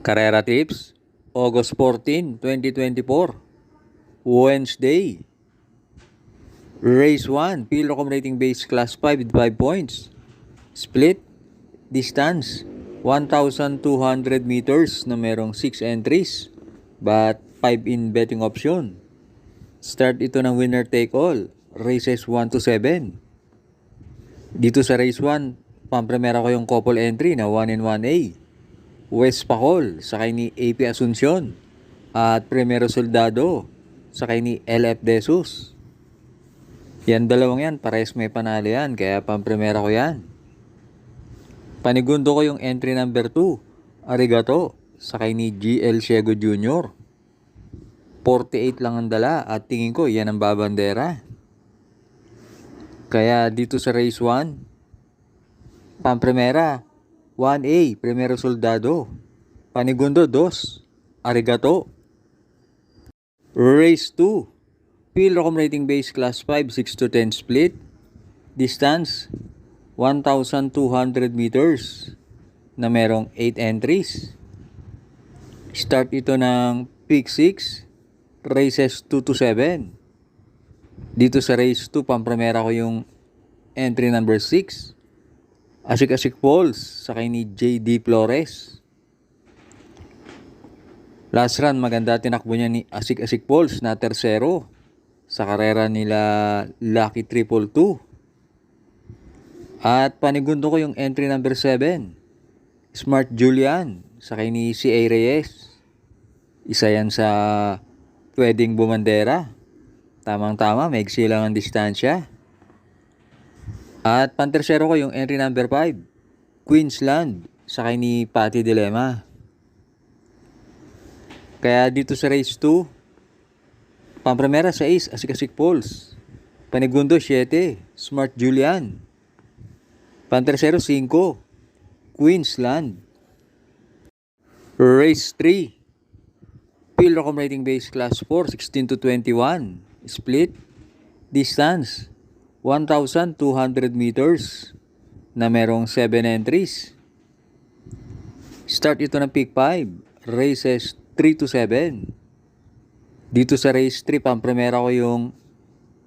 Carrera Tips, August 14, 2024, Wednesday. Race 1, field accommodating base class 5 with 5 points. Split, distance, 1,200 meters na merong 6 entries, but 5 in betting option. Start ito ng winner take all, races 1 to 7. Dito sa race 1, pampremera ko yung couple entry na 1 and 1A. West Pacol, sakay ni AP Asuncion, at Primero Soldado, sakay ni LF Desus. Yan dalawang yan, pares may panalo yan, kaya pampremera ko yan. Panigundo ko yung entry number 2, Arigato, sakay ni GL Ciego Jr. 48 lang ang dala at tingin ko yan ang babandera. Kaya dito sa race 1, pampremera, 1A, Primero Soldado. Panigundo, 2, Arigato. Race 2, field accommodating base class 5, 6 to 10 split. Distance, 1,200 meters na merong 8 entries. Start ito ng pick 6, races 2 to 7. Dito sa race 2, pampremera ko yung entry number 6. Asik-Asik Falls, sakay ni JD Flores. Last run, maganda tinakbo niya ni Asik-Asik Falls na tersero sa karera nila Lucky Triple 2. At panigundo ko yung entry number 7, Smart Julian, sakay ni CA Reyes. Isa yan sa pwedeng bumandera. Tamang-tama, maigsi lang ang distansya. At pantersero ko yung entry number 5, Queensland, sakay ni Patty Dilema. Kaya dito sa race 2, pampremera 6, Asik-Asik Falls. Panigundo 7, Smart Julian. Pantersero 5, Queensland. Race 3, field accommodating base class 4, 16 to 21. Split, distance, 1,200 meters na merong 7 entries. Start ito ng pick 5, races 3 to 7. Dito sa race 3, pampremera ko yung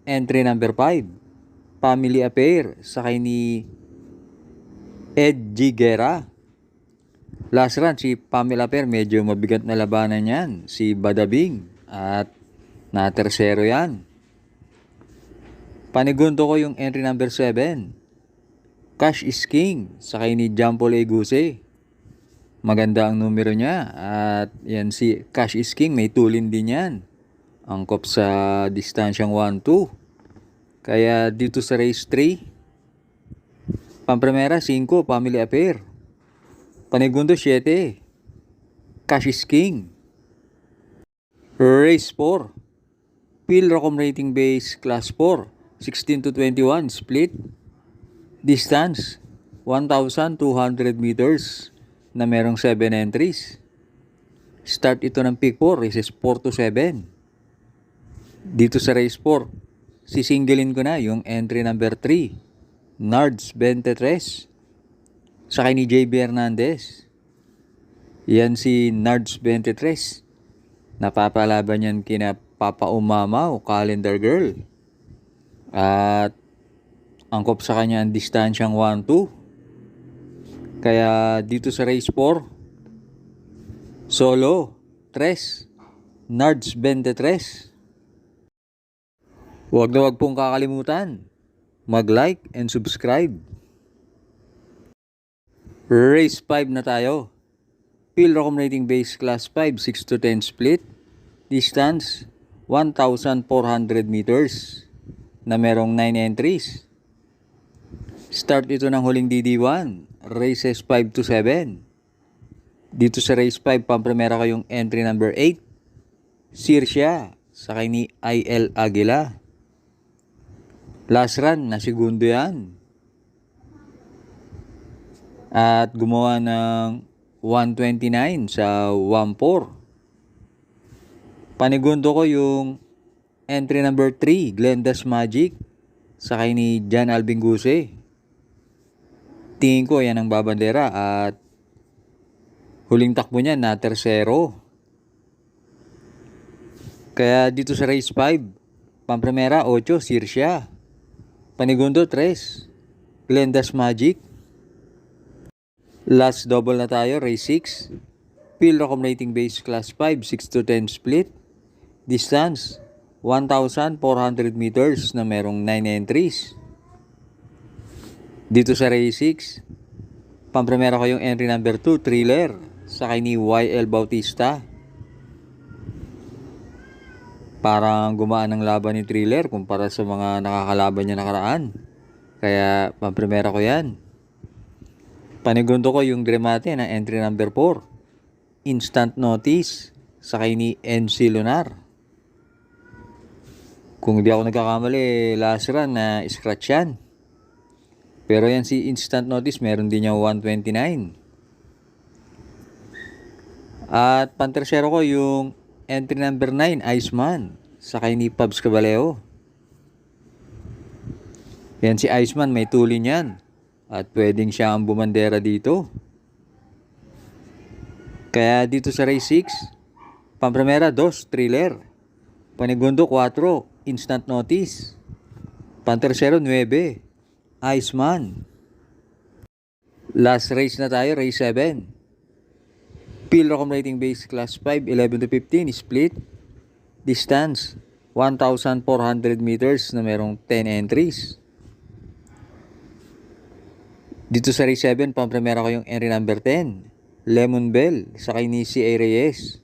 entry number 5, Family Affair, sakay ni Ed G. Guerra. Last run, si Family Affair, medyo mabigat na labanan yan, si Badabing, at na tersero yan. Panigundo ko yung entry number 7, Cash is King, sakay ni Jampo Leguse. Maganda ang numero niya. At yan si Cash is King, may tulin din yan. Angkop sa distansyang 1-2. Kaya dito sa race 3, pampremera 5, Family Affair. Panigundo 7, Cash is King. Race 4, field accommodating base class 4, 16 to 21 split. Distance, 1,200 meters na merong 7 entries. Start ito ng pick 4, races 4 to 7. Dito sa race 4, sisingilin ko na yung entry number 3, Nards 23, sakay ni JB Hernandez. Yan si Nards 23. Napapalaban yan kina Papa Umamaw, Calendar Girl. At angkop sa kanya ang distansyang 1-2. Kaya dito sa race 4, Solo 3, Nards 23. Huwag na huwag pong kakalimutan mag-like and subscribe. Race 5 na tayo. Field accommodating base class 5, 6 to 10 split. Distance, 1,400 meters na merong 9 entries. Start ito ng huling DD1, races 5 to 7. Dito sa race 5, pampremera ko yung entry number 8, Sirsia, sakay ni IL Aguila. Last run, na segundo yan. At gumawa ng 129 sa 1-4. Panigundo ko yung entry number 3, Glenda's Magic, sakay ni Jan Alvin Guse. Tingin ko yan ang babandera at Huling takbo niya na tersero. Kaya dito sa race 5, Pamprimera 8, Sirsia. Panigundo 3, Glenda's Magic. Last double na tayo, race 6. Field accumulating base class 5, 6 to 10 split. Distance, 1,400 meters na merong 9 entries. Dito sa race 6, Pamprimera ko yung entry number 2, Thriller, sakay ni YL Bautista. Parang gumaan ang laban ni Thriller kumpara sa mga nakakalaban niya nakaraan. Kaya Pamprimera ko yan. Panigundo ko yung Dremate na entry number 4, Instant Notice, sakay ni NC Lunar. Kung hindi ako nagkakamali, last run na scratch yan. Pero yan si Instant Notice, meron din niya 129. At pantersero ko yung entry number 9, Iceman, sakay ni Pabs Caballeo. Yan si Iceman, may tulin yan. At pwedeng siya ang bumandera dito. Kaya dito sa race 6, Pamprimera 2, Thriller. Panigundo 4, Instant Notice. Pantersero 9, Iceman. Last race na tayo, race 7. Field accumulating base class 5, 11 to 15, split. Distance, 1,400 meters na merong 10 entries. Dito sa race 7, Pamprimera ko yung entry number 10, Lemon Bell, sakay ni C.A. Reyes.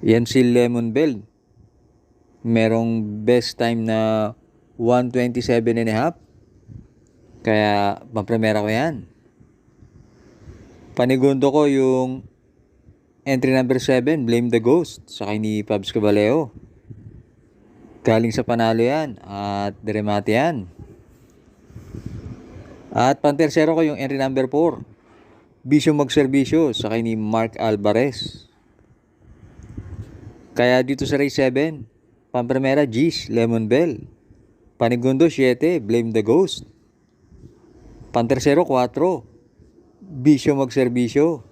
Yan si Lemon Bell. Merong best time na 1:27.5. Kaya Pamprimera ko yan. Panigundo ko yung entry number 7, Blame the Ghost, sakay ni Pabs Caballeo. Galing sa panalo yan at Dremate yan. At pantersero ko yung entry number 4, Bisyo Magserbisyo, sakay ni Mark Alvarez. Kaya dito sa race 7, Pamprimera G's, Lemon Bell. Panigundo 7, Blame the Ghost. Pantersero 4, Bisyo Magserbisyo,